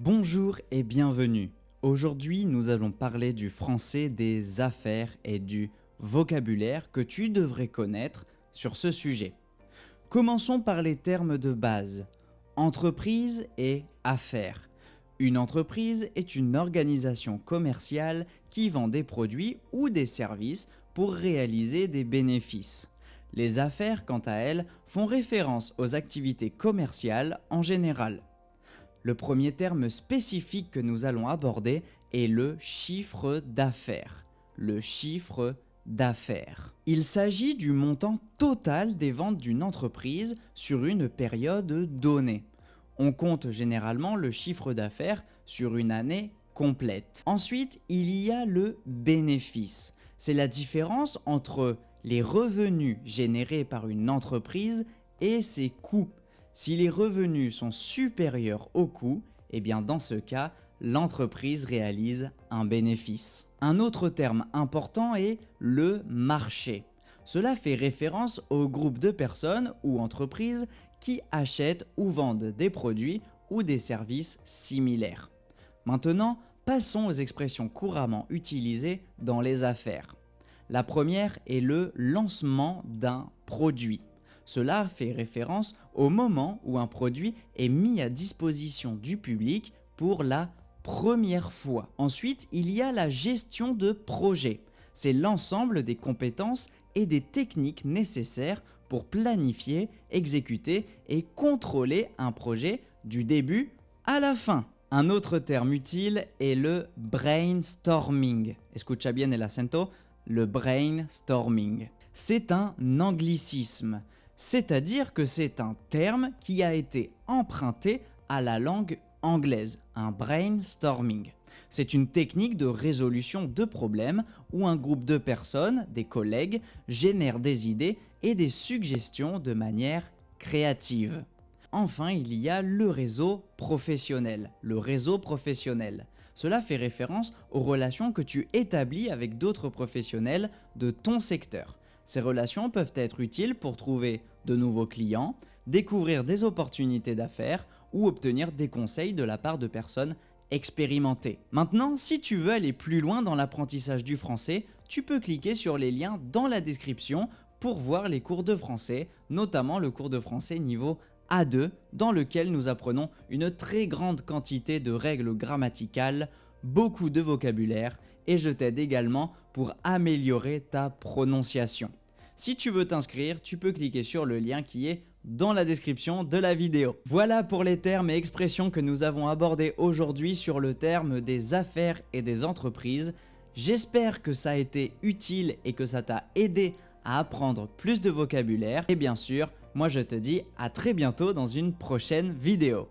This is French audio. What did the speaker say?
Bonjour et bienvenue. Aujourd'hui, nous allons parler du français des affaires et du vocabulaire que tu devrais connaître sur ce sujet. Commençons par les termes de base. Entreprise et affaires. Une entreprise est une organisation commerciale qui vend des produits ou des services pour réaliser des bénéfices. Les affaires, quant à elles, font référence aux activités commerciales en général. Le premier terme spécifique que nous allons aborder est le chiffre d'affaires. Le chiffre d'affaires. Il s'agit du montant total des ventes d'une entreprise sur une période donnée. On compte généralement le chiffre d'affaires sur une année complète. Ensuite, il y a le bénéfice. C'est la différence entre les revenus générés par une entreprise et ses coûts. Si les revenus sont supérieurs aux coûts, eh bien dans ce cas, l'entreprise réalise un bénéfice. Un autre terme important est le marché. Cela fait référence au groupe de personnes ou entreprises qui achètent ou vendent des produits ou des services similaires. Maintenant, passons aux expressions couramment utilisées dans les affaires. La première est le lancement d'un produit. Cela fait référence au moment où un produit est mis à disposition du public pour la première fois. Ensuite, il y a la gestion de projet. C'est l'ensemble des compétences et des techniques nécessaires pour planifier, exécuter et contrôler un projet du début à la fin. Un autre terme utile est le brainstorming. Escucha bien el acento, le brainstorming. C'est un anglicisme. C'est-à-dire que c'est un terme qui a été emprunté à la langue anglaise, un brainstorming. C'est une technique de résolution de problèmes où un groupe de personnes, des collègues, génèrent des idées et des suggestions de manière créative. Enfin, il y a le réseau professionnel. Le réseau professionnel. Cela fait référence aux relations que tu établis avec d'autres professionnels de ton secteur. Ces relations peuvent être utiles pour trouver de nouveaux clients, découvrir des opportunités d'affaires ou obtenir des conseils de la part de personnes expérimentées. Maintenant, si tu veux aller plus loin dans l'apprentissage du français, tu peux cliquer sur les liens dans la description pour voir les cours de français, notamment le cours de français niveau A2, dans lequel nous apprenons une très grande quantité de règles grammaticales, beaucoup de vocabulaire et je t'aide également pour améliorer ta prononciation. Si tu veux t'inscrire, tu peux cliquer sur le lien qui est dans la description de la vidéo. Voilà pour les termes et expressions que nous avons abordés aujourd'hui sur le terme des affaires et des entreprises. J'espère que ça a été utile et que ça t'a aidé à apprendre plus de vocabulaire. Et bien sûr, moi je te dis à très bientôt dans une prochaine vidéo.